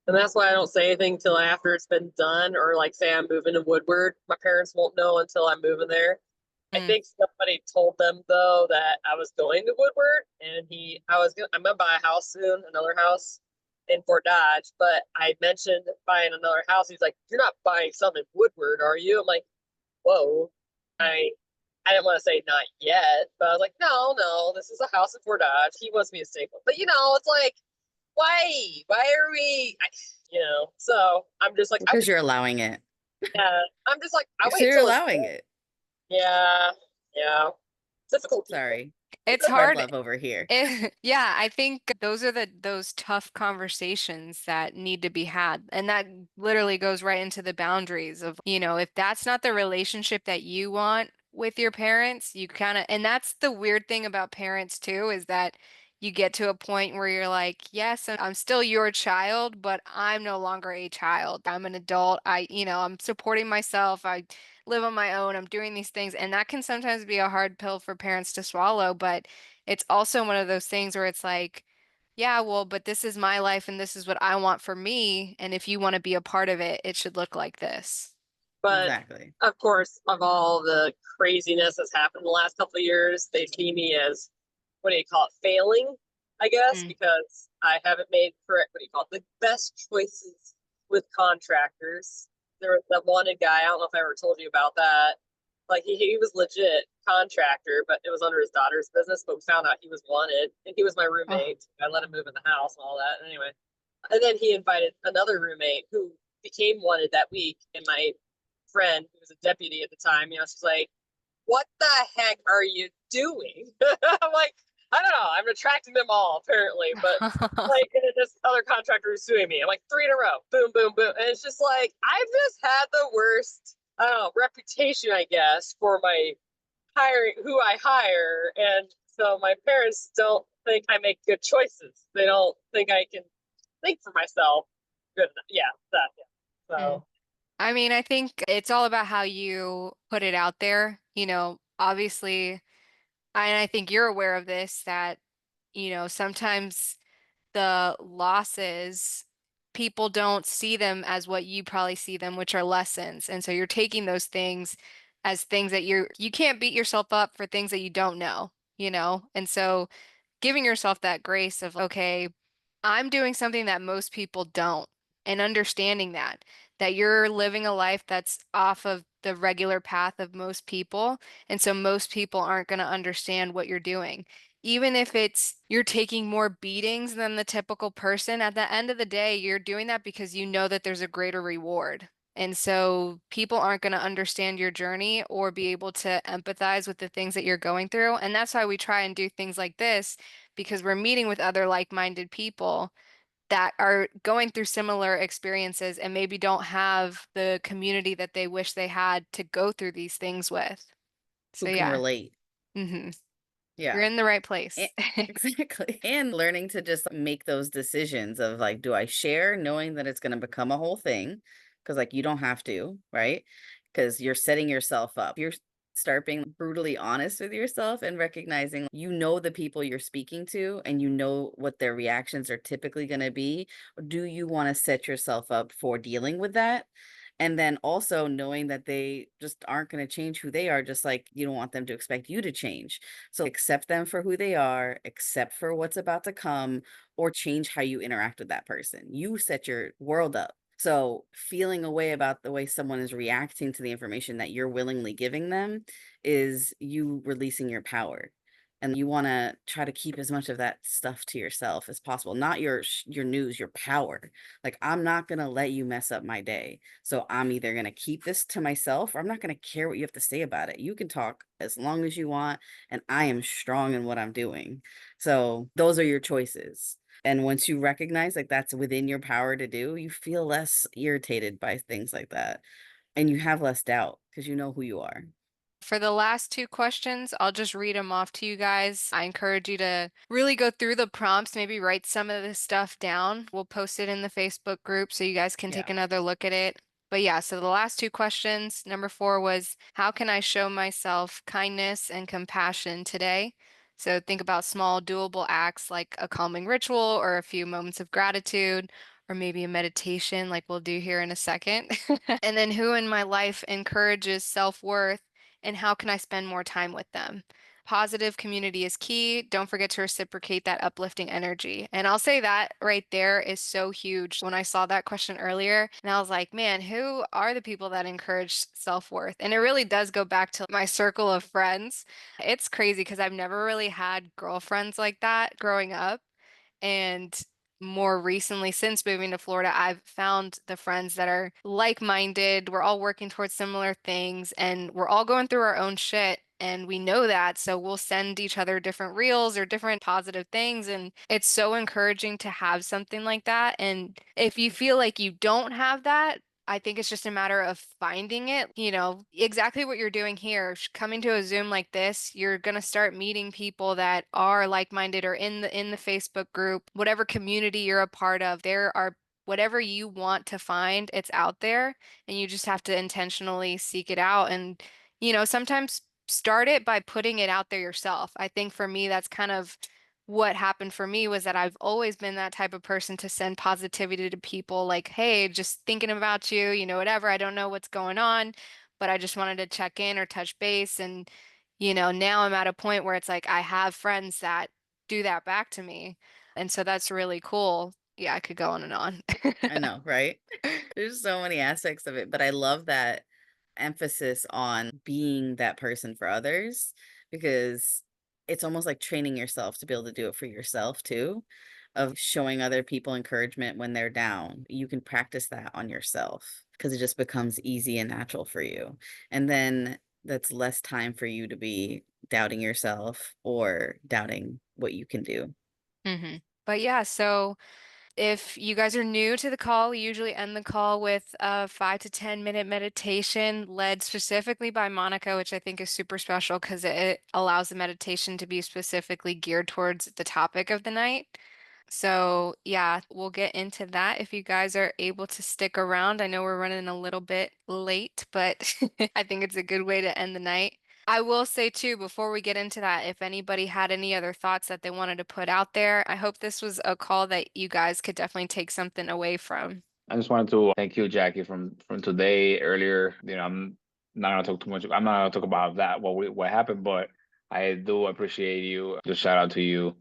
that's why I don't say anything till after it's been done, or like say I'm moving to Woodward. My parents won't know until I'm moving there. I think somebody told them though that I was going to Woodward, and I'm gonna buy a house soon, another house in Fort Dodge. But I mentioned buying another house. He's like, "You're not buying something in Woodward, are you?" I'm like, "Whoa." I didn't want to say not yet, but I was like, no, this is a house in Fort Dodge. He wants me to stay. But it's like, why are we, so I'm just like, because you're allowing it. Yeah. I'm just like, I wait you're till allowing it. Yeah. Difficult. It's hard. Love over here. Yeah, I think those are those tough conversations that need to be had. And that literally goes right into the boundaries of, if that's not the relationship that you want with your parents, you and that's the weird thing about parents too, is that you get to a point where you're like, yes, I'm still your child, but I'm no longer a child. I'm an adult. I'm supporting myself. I live on my own. I'm doing these things. And that can sometimes be a hard pill for parents to swallow, but it's also one of those things where it's like, yeah, well, but this is my life and this is what I want for me. And if you want to be a part of it, it should look like this. But exactly. Of course, of all the craziness that's happened in the last couple of years, they see me as, what do you call it, failing, I guess, because I haven't made the best choices with contractors. There was that wanted guy, I don't know if I ever told you about that. Like he was legit contractor, but it was under his daughter's business, but we found out he was wanted, and he was my roommate. I let him move in the house and all that. Anyway. And then he invited another roommate who became wanted that week, and my friend who was a deputy at the time, she's like, what the heck are you doing? I'm like, I don't know. I'm attracting them all apparently, but like, and then this other contractor is suing me. I'm like, 3 in a row, boom, boom, boom. And it's just like, I've just had the worst, I don't know, reputation, I guess, for my hiring, who I hire. And so my parents don't think I make good choices. They don't think I can think for myself good enough. Yeah. So. I mean, I think it's all about how you put it out there. Obviously, I think you're aware of this, that, sometimes the losses, people don't see them as what you probably see them, which are lessons. And so you're taking those things as things that you can't beat yourself up for things that you don't know? And so giving yourself that grace of, okay, I'm doing something that most people don't, and understanding that you're living a life that's off of the regular path of most people. And so most people aren't going to understand what you're doing. Even if it's you're taking more beatings than the typical person, at the end of the day, you're doing that because you know that there's a greater reward. And so people aren't going to understand your journey or be able to empathize with the things that you're going through. And that's why we try and do things like this, because we're meeting with other like-minded people that are going through similar experiences and maybe don't have the community that they wish they had to go through these things with. Who So can yeah. relate. hmm You're Yeah. in the right place. Exactly. And learning to just make those decisions of like, do I share knowing that it's going to become a whole thing? Because like you don't have to, right? Because you're setting yourself up. You're start being brutally honest with yourself and recognizing you know the people you're speaking to and you know what their reactions are typically going to be. Do you want to set yourself up for dealing with that? And then also knowing that they just aren't going to change who they are, just like you don't want them to expect you to change. So accept them for who they are, accept for what's about to come, or change how you interact with that person. You set your world up. So feeling a way about the way someone is reacting to the information that you're willingly giving them is you releasing your power. And you want to try to keep as much of that stuff to yourself as possible, not your news, your power. Like I'm not going to let you mess up my day. So I'm either going to keep this to myself or I'm not going to care what you have to say about it. You can talk as long as you want and I am strong in what I'm doing. So those are your choices. And once you recognize like that's within your power to do, you feel less irritated by things like that. And you have less doubt because you know who you are. For the last two questions, I'll just read them off to you guys. I encourage you to really go through the prompts, maybe write some of this stuff down. We'll post it in the Facebook group so you guys can take Yeah. another look at it. But yeah, so the last two questions, number 4 was, how can I show myself kindness and compassion today? So think about small, doable acts like a calming ritual or a few moments of gratitude, or maybe a meditation like we'll do here in a second. And then who in my life encourages self-worth, and how can I spend more time with them? Positive community is key. Don't forget to reciprocate that uplifting energy. And I'll say that right there is so huge. When I saw that question earlier, and I was like, man, who are the people that encourage self-worth? And it really does go back to my circle of friends. It's crazy because I've never really had girlfriends like that growing up. And more recently, since moving to Florida, I've found the friends that are like-minded. We're all working towards similar things and we're all going through our own shit. And we know that. So we'll send each other different reels or different positive things. And it's so encouraging to have something like that. And if you feel like you don't have that, I think it's just a matter of finding it, exactly what you're doing here. Coming to a Zoom like this, you're going to start meeting people that are like-minded or in the Facebook group, whatever community you're a part of. There are whatever you want to find, it's out there, and you just have to intentionally seek it out. And, sometimes start it by putting it out there yourself. I think for me, that's kind of what happened for me, was that I've always been that type of person to send positivity to people like, hey, just thinking about you, whatever. I don't know what's going on, but I just wanted to check in or touch base. And, now I'm at a point where it's like I have friends that do that back to me. And so that's really cool. Yeah, I could go on and on. I know, right? There's so many aspects of it, but I love that emphasis on being that person for others because it's almost like training yourself to be able to do it for yourself too, of showing other people encouragement when they're down. You can practice that on yourself because it just becomes easy and natural for you. And then that's less time for you to be doubting yourself or doubting what you can do. But yeah, so if you guys are new to the call, we usually end the call with a 5 to 10 minute meditation led specifically by Monica, which I think is super special because it allows the meditation to be specifically geared towards the topic of the night. So, yeah, we'll get into that if you guys are able to stick around. I know we're running a little bit late, but I think it's a good way to end the night. I will say too, before we get into that, if anybody had any other thoughts that they wanted to put out there, I hope this was a call that you guys could definitely take something away from. I just wanted to thank you, Jackie, from today earlier. I'm not gonna talk too much. I'm not gonna talk about that what happened, but I do appreciate you. Just shout out to you.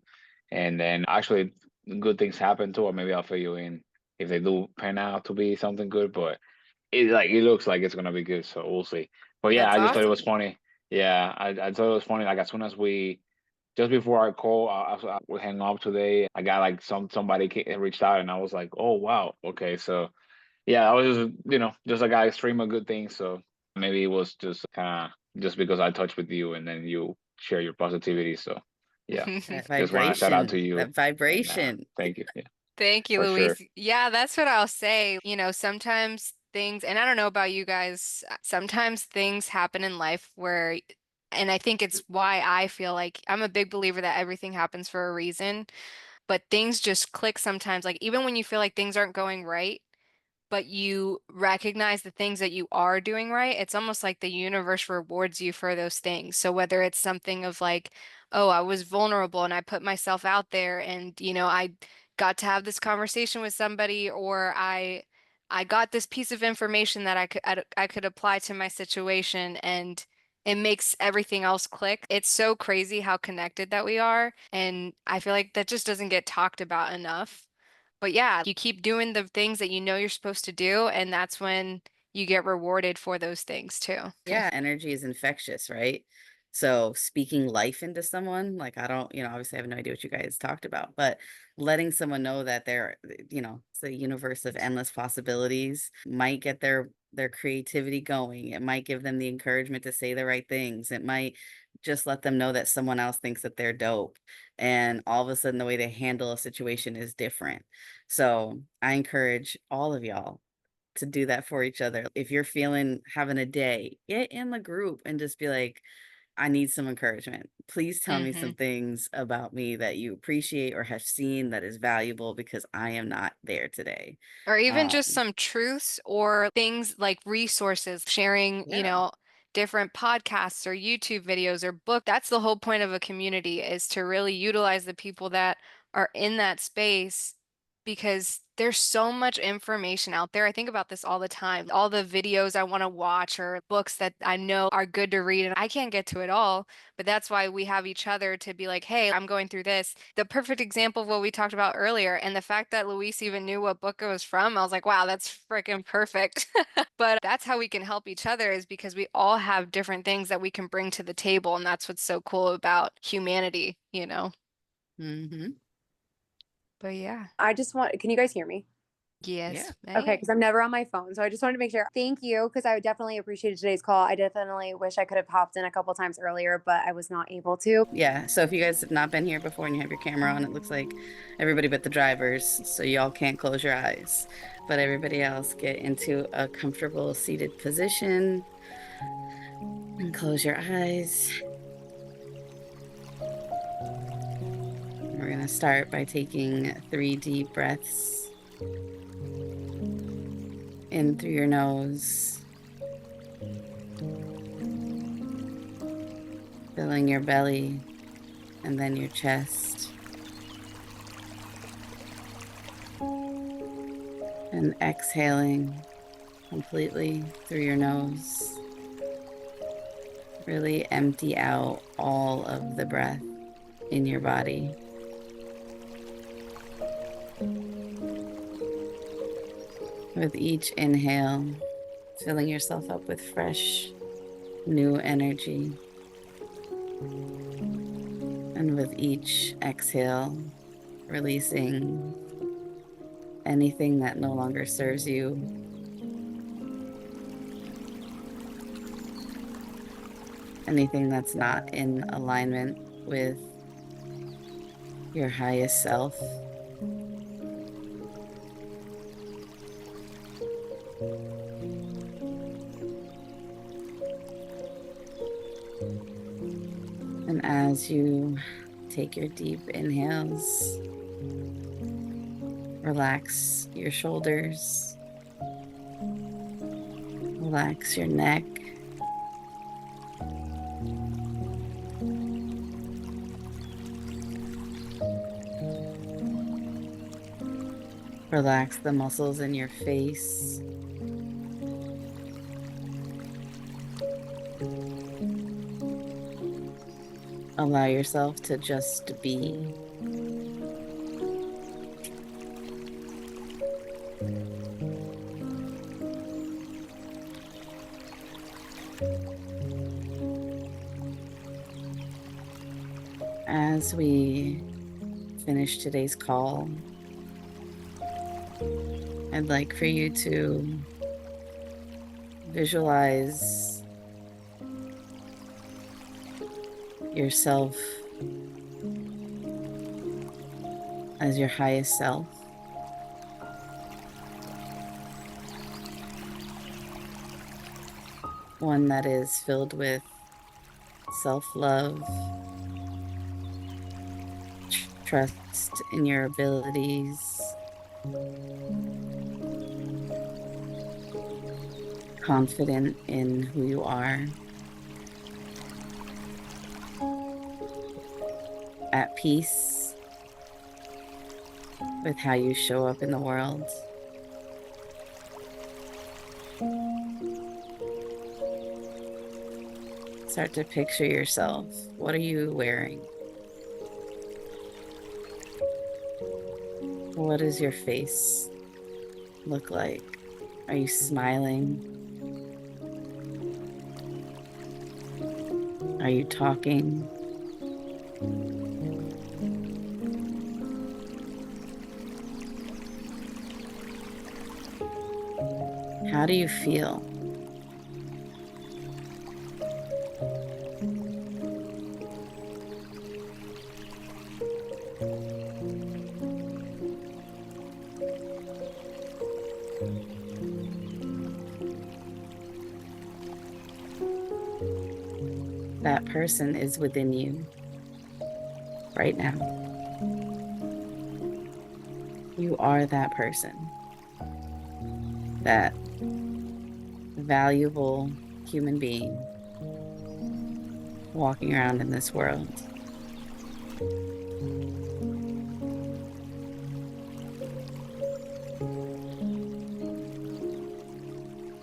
And then actually, good things happen too, or maybe I'll fill you in if they do pan out to be something good. But it looks like it's gonna be good, so we'll see. But yeah, That's I just thought it was awesome. funny. Yeah, I thought it was funny. Like as soon as just before our call, we hang up today. I got like somebody reached out, and I was like, oh wow, okay. So yeah, I was just just a guy stream of good things. So maybe it was just kind of just because I touched with you, and then you share your positivity. So yeah, That just want to shout out to vibration, you, that and vibration. thank you. Yeah, Thank you, for Luis. sure. Yeah, that's what I'll say. Sometimes things, and I don't know about you guys, sometimes things happen in life where, and I think it's why I feel like I'm a big believer that everything happens for a reason, but things just click sometimes. Like even when you feel like things aren't going right, but you recognize the things that you are doing right, it's almost like the universe rewards you for those things. So whether it's something of like, oh, I was vulnerable and I put myself out there and, I got to have this conversation with somebody, or I got this piece of information that I could apply to my situation, and it makes everything else click. It's so crazy how connected that we are, and I feel like that just doesn't get talked about enough. But yeah, you keep doing the things that you know you're supposed to do, and that's when you get rewarded for those things too. Yeah, energy is infectious, right? So speaking life into someone, like I don't, obviously I have no idea what you guys talked about, but letting someone know that it's a universe of endless possibilities might get their creativity going. It might give them the encouragement to say the right things. It might just let them know that someone else thinks that they're dope. And all of a sudden the way they handle a situation is different. So I encourage all of y'all to do that for each other. If you're having a day, get in the group and just be like, I need some encouragement. Please tell me some hmm things about me that you appreciate or have seen that is valuable because I am not there today. Or even just Um, some truths or things like resources, sharing, yeah. different podcasts or YouTube videos or book. That's the whole point of a community, is to really utilize the people that are in that space, because there's so much information out there. I think about this all the time. All the videos I want to watch or books that I know are good to read, and I can't get to it all. But that's why we have each other to be like, hey, I'm going through this. The perfect example of what we talked about earlier. And the fact that Luis even knew what book it was from, I was like, wow, that's freaking perfect. But that's how we can help each other, is because we all have different things that we can bring to the table. And that's what's so cool about humanity. Hmm. But yeah. Can you guys hear me? Yeah. Yes, Okay, ma'am. because I'm never on my phone. So I just wanted to make sure. Thank you, because I definitely appreciated today's call. I definitely wish I could have popped in a couple times earlier, but I was not able to. Yeah. So if you guys have not been here before and you have your camera on, it looks like everybody but the drivers. So y'all can't close your eyes. But everybody else get into a comfortable seated position and close your eyes. We're going to start by taking 3 deep breaths in through your nose, filling your belly and then your chest, and exhaling completely through your nose. Really empty out all of the breath in your body. With each inhale, filling yourself up with fresh, new energy. And with each exhale, releasing anything that no longer serves you. Anything that's not in alignment with your highest self. And as you take your deep inhales, relax your shoulders, relax your neck, Relax the muscles in your face. Allow yourself to just be. As we finish today's call, I'd like for you to visualize yourself as your highest self. One that is filled with self-love, trust in your abilities, confident in who you are, at peace with how you show up in the world. Start to picture yourself. What are you wearing? What does your face look like? Are you smiling? Are you talking? How do you feel? That person is within you right now. You are that person, that valuable human being walking around in this world.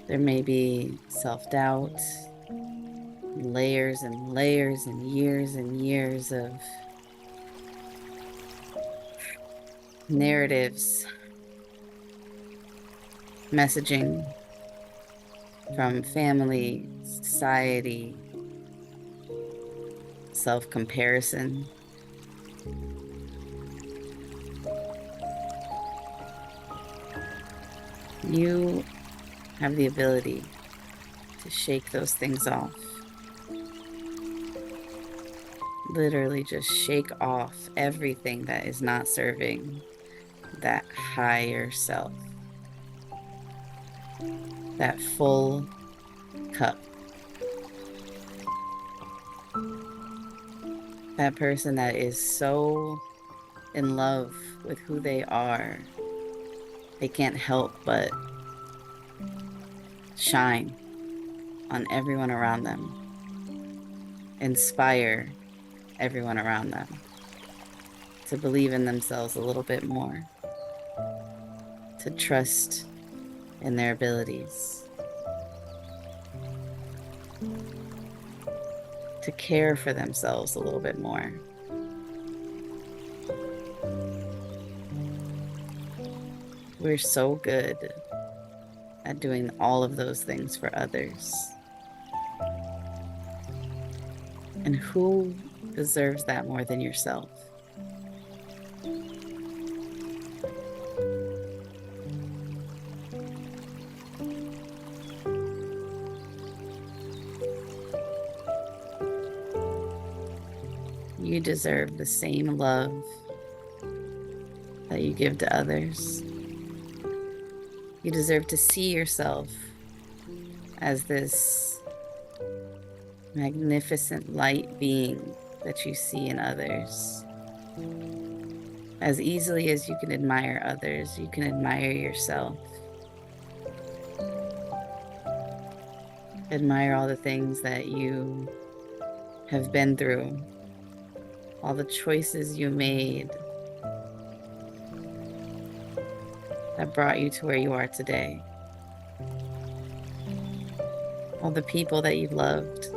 There may be self-doubt, layers and layers and years of narratives, messaging from family, society, self-comparison. You have the ability to shake those things off. Literally just shake off everything that is not serving that higher self, that full cup, that person that is so in love with who they are, they can't help but shine on everyone around them, inspire everyone around them to believe in themselves a little bit more, to trust in their abilities, to care for themselves a little bit more. We're so good at doing all of those things for others. And who deserves that more than yourself? You deserve the same love that you give to others. You deserve to see yourself as this magnificent light being that you see in others. As easily as you can admire others, you can admire yourself. Admire all the things that you have been through, all the choices you made, that brought you to where you are today. All the people that you've loved.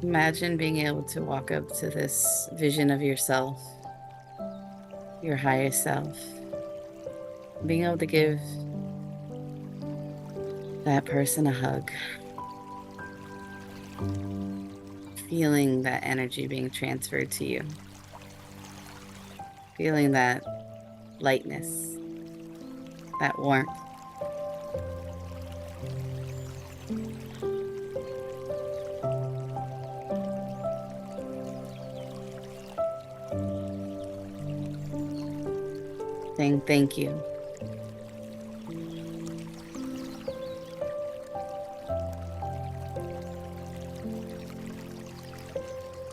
Imagine being able to walk up to this vision of yourself, your higher self, being able to give that person a hug, feeling that energy being transferred to you, feeling that lightness, that warmth. Saying thank you.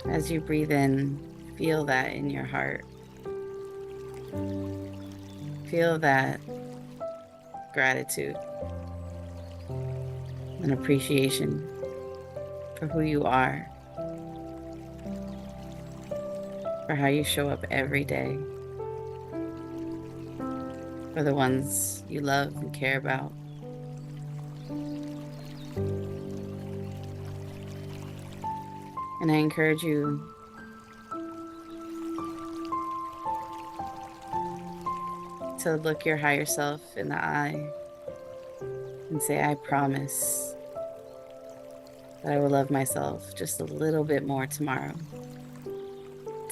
As you breathe in, feel that in your heart. Feel that gratitude and appreciation for who you are, for how you show up every day, for the ones you love and care about. And I encourage you to look your higher self in the eye and say, I promise that I will love myself just a little bit more tomorrow.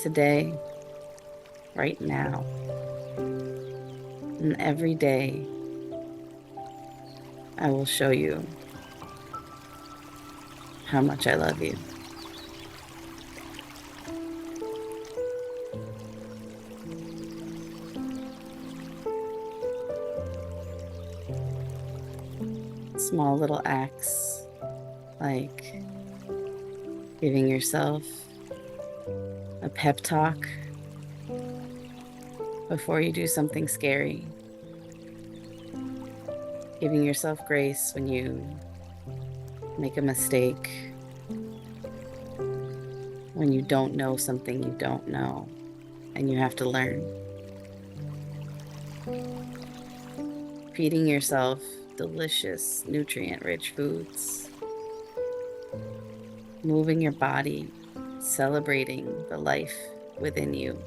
Today, right now, and every day, I will show you how much I love you. Small little acts like giving yourself a pep talk before you do something scary, giving yourself grace when you make a mistake, when you don't know something you don't know and you have to learn. Feeding yourself delicious, nutrient-rich foods. Moving your body, celebrating the life within you.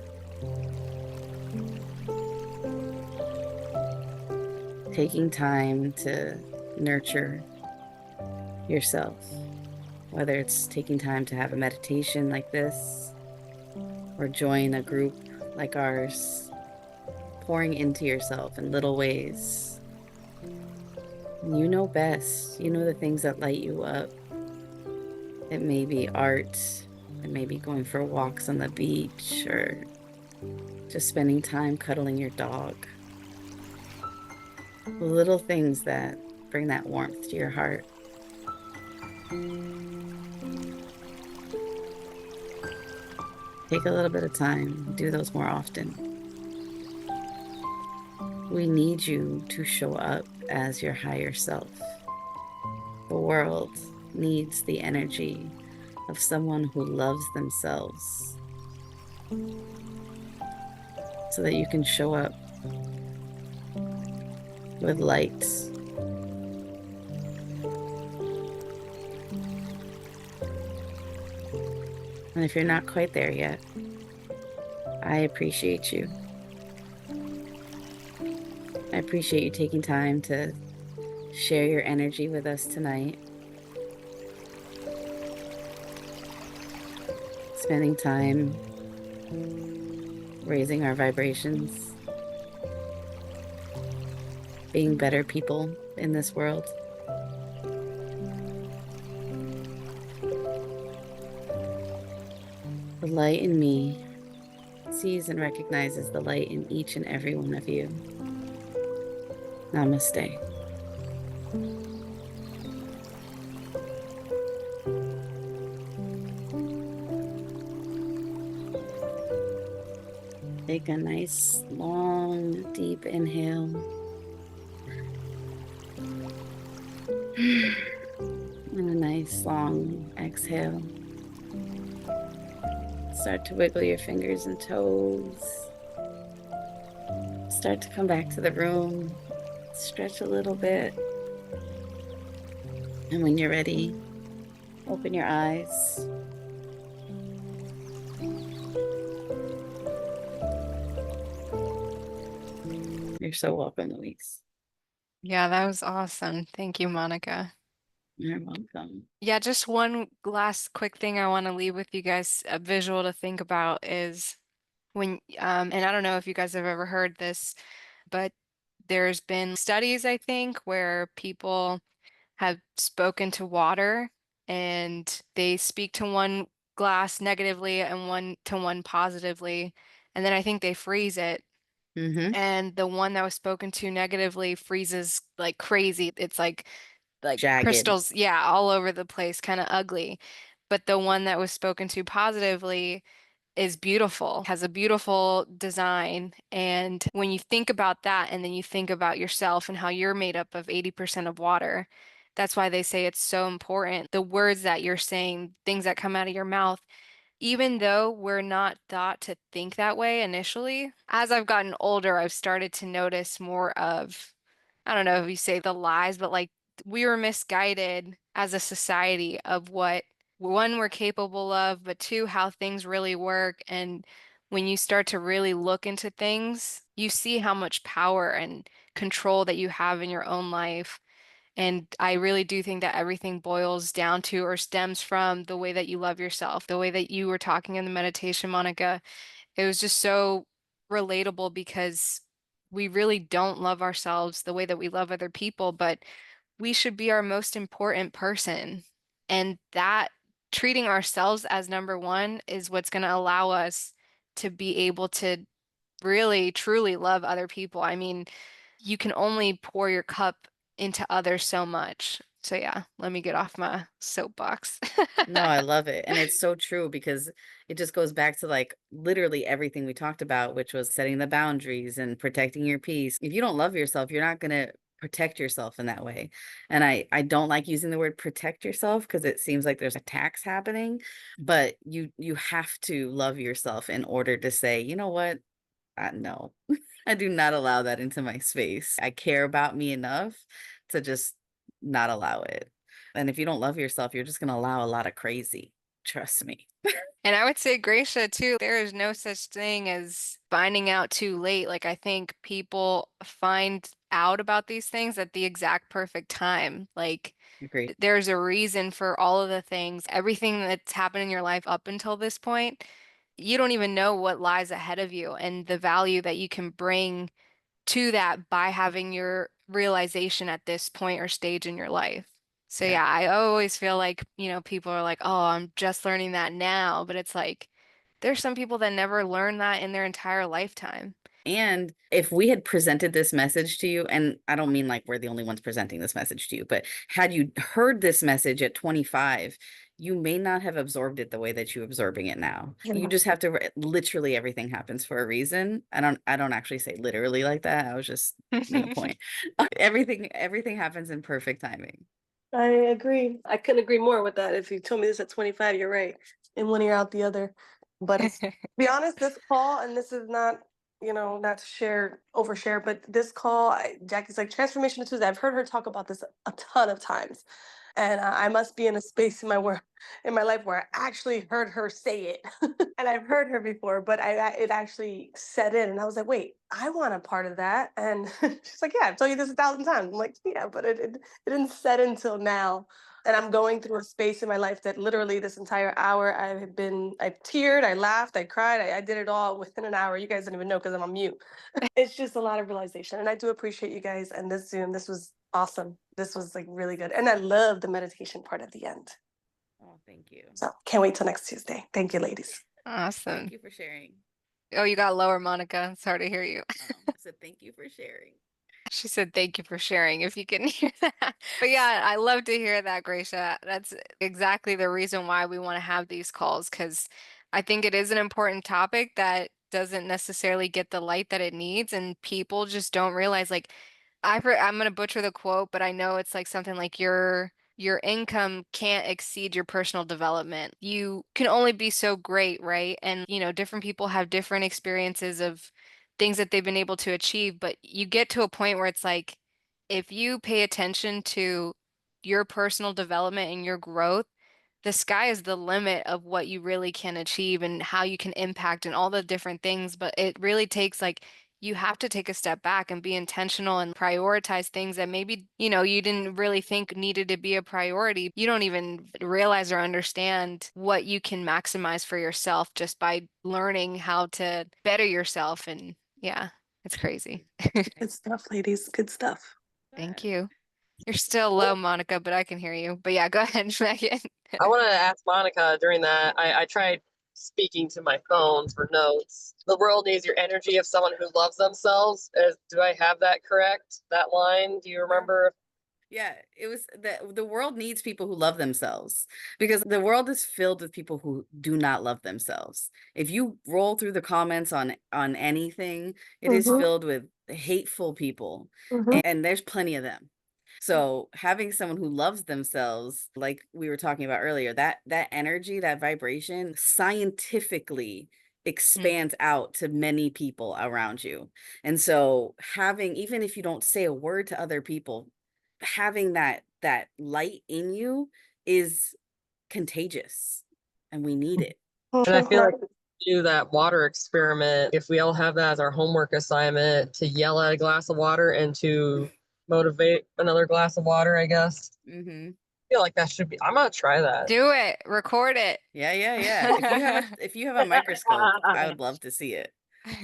Taking time to nurture yourself, whether it's taking time to have a meditation like this or join a group like ours, pouring into yourself in little ways. You know best. You know the things that light you up. It may be art, it may be going for walks on the beach, or just spending time cuddling your dog. The little things that bring that warmth to your heart. Take a little bit of time, do those more often. We need you to show up as your higher self. The world needs the energy of someone who loves themselves so that you can show up with light. And if you're not quite there yet, I appreciate you. I appreciate you taking time to share your energy with us tonight. Spending time raising our vibrations, being better people in this world. The light in me sees and recognizes the light in each and every one of you. Namaste. Take a nice, long, deep inhale. Nice long exhale. Start to wiggle your fingers and toes. Start to come back to the room. Stretch a little bit. And when you're ready, open your eyes. You're so welcome, Louise. Yeah, that was awesome. Thank you, Monica. You're welcome. Yeah, just one last quick thing I want to leave with you guys, a visual to think about is when, and I don't know if you guys have ever heard this, but there's been studies, I think, where people have spoken to water and they speak to one glass negatively and one to one positively. And then I think they freeze it. Mm-hmm. And the one that was spoken to negatively freezes like crazy. It's like Jagged. crystals, yeah, all over the place, kind of ugly. But the one that was spoken to positively is beautiful, has a beautiful design. And when you think about that, and then you think about yourself and how you're made up of 80% of water, that's why they say it's so important. The words that you're saying, things that come out of your mouth, even though we're not thought to think that way initially, as I've gotten older, I've started to notice more of, I don't know if you say the lies, but like we were misguided as a society of what one, we're capable of, but two, how things really work. And when you start to really look into things, you see how much power and control that you have in your own life. And I really do think that everything boils down to or stems from the way that you love yourself, the way that you were talking in the meditation, Monica. It was just so relatable because we really don't love ourselves the way that we love other people, but we should be our most important person. And that treating ourselves as number one is what's going to allow us to be able to really, truly love other people. I mean, you can only pour your cup into others so much. So yeah, let me get off my soapbox. No, I love it. And it's so true because it just goes back to like literally everything we talked about, which was setting the boundaries and protecting your peace. If you don't love yourself, you're not going to protect yourself in that way. And I don't like using the word protect yourself because it seems like there's attacks happening, but you have to love yourself in order to say, you know what? No, I do not allow that into my space. I care about me enough to just not allow it. And if you don't love yourself, you're just going to allow a lot of crazy. Trust me. And I would say, Gracia, too, there is no such thing as finding out too late. Like, I think people find out about these things at the exact perfect time. Like, Agreed. there's a reason for all of the things, everything that's happened in your life up until this point. You don't even know what lies ahead of you and the value that you can bring to that by having your realization at this point or stage in your life. So Yeah. yeah, I always feel like, people are like, "Oh, I'm just learning that now," but it's like there's some people that never learn that in their entire lifetime. And if we had presented this message to you, and I don't mean like we're the only ones presenting this message to you, but had you heard this message at 25, you may not have absorbed it the way that you're absorbing it now. You just have to literally everything happens for a reason. I don't actually say literally like that. I was just made a point. Everything happens in perfect timing. I agree. I couldn't agree more with that. If you told me this at 25, you're right. In one ear out the other. But to be honest, this call, and this is not, not to share, overshare, but this call, Jackie's like transformation to Tuesday. I've heard her talk about this a ton of times. And I must be in a space in my life where I actually heard her say it. And I've heard her before, but it actually set in, and I was like, wait, I want a part of that. And she's like, yeah, I've told you this 1,000 times. I'm like, yeah, but it didn't set until now. And I'm going through a space in my life that literally this entire hour I teared, I laughed, I cried, I did it all within an hour. You guys don't even know because I'm on mute. It's just a lot of realization. And I do appreciate you guys and this Zoom. This was awesome. This was like really good. And I love the meditation part at the end. Oh, thank you. So can't wait till next Tuesday. Thank you, ladies. Awesome. Thank you for sharing. Oh, you got lower, Monica. It's hard to hear you. I said thank you for sharing. She said, "Thank you for sharing," if you can hear that. But yeah, I love to hear that, Gracia. That's exactly the reason why we want to have these calls, because I think it is an important topic that doesn't necessarily get the light that it needs, and people just don't realize, like, I'm gonna butcher the quote, but I know it's like something like your income can't exceed your personal development. You can only be so great, right? And, different people have different experiences of things that they've been able to achieve, but you get to a point where it's like, if you pay attention to your personal development and your growth, the sky is the limit of what you really can achieve and how you can impact and all the different things. But it really takes you have to take a step back and be intentional and prioritize things that maybe, you didn't really think needed to be a priority. You don't even realize or understand what you can maximize for yourself just by learning how to better yourself. And yeah, it's crazy. Good stuff, ladies. Good stuff. Thank you. You're still low, Monica, but I can hear you. But yeah, go ahead, Megan. I want to ask Monica during that. I tried speaking to my phone for notes. The world needs your energy of someone who loves themselves. Do I have that correct? That line? Do you remember? Yeah, it was the world needs people who love themselves, because the world is filled with people who do not love themselves. If you roll through the comments on anything, it is Mhm. filled with hateful people, Mhm. and there's plenty of them. So having someone who loves themselves, like we were talking about earlier, that energy, that vibration scientifically expands out to many people around you. And so having, even if you don't say a word to other people, having that light in you is contagious, and we need it. And I feel like we do that water experiment. If we all have that as our homework assignment, to yell at a glass of water and to motivate another glass of water, I guess. Mm-hmm. I feel like that should be. I'm gonna try that. Do it. Record it. Yeah. If you have a microscope, I would love to see it.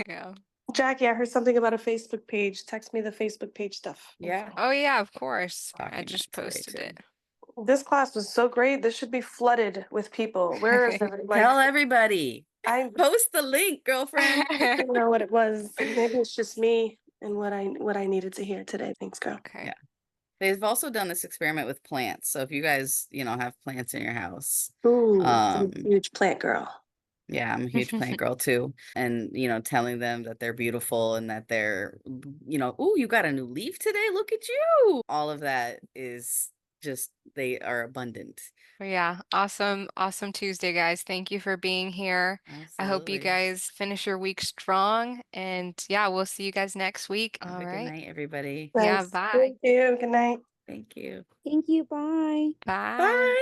Yeah. Jackie, I heard something about a Facebook page. Text me the Facebook page stuff. Yeah. Oh yeah, of course. I Talking just today, posted too. it. This class was so great. This should be flooded with people. Where is it? Tell everybody. I Post the link, girlfriend. didn't know what it was. Maybe it's just me and what I needed to hear today. Thanks, girl. Okay. Yeah. They've also done this experiment with plants. So if you guys, have plants in your house, Ooh, I'm a huge plant girl. yeah, I'm a huge plant girl too. And, telling them that they're beautiful and that they're, oh, you got a new leaf today. Look at you. All of that is just, they are abundant. But yeah, awesome Tuesday, guys. Thank you for being here. I hope you Absolutely. guys finish your week strong. And yeah, we'll see you guys next week. Have All a good right. night, everybody. Yeah, Nice. bye. Thank you. Good night. Thank you. Thank you. Bye. Bye. Bye.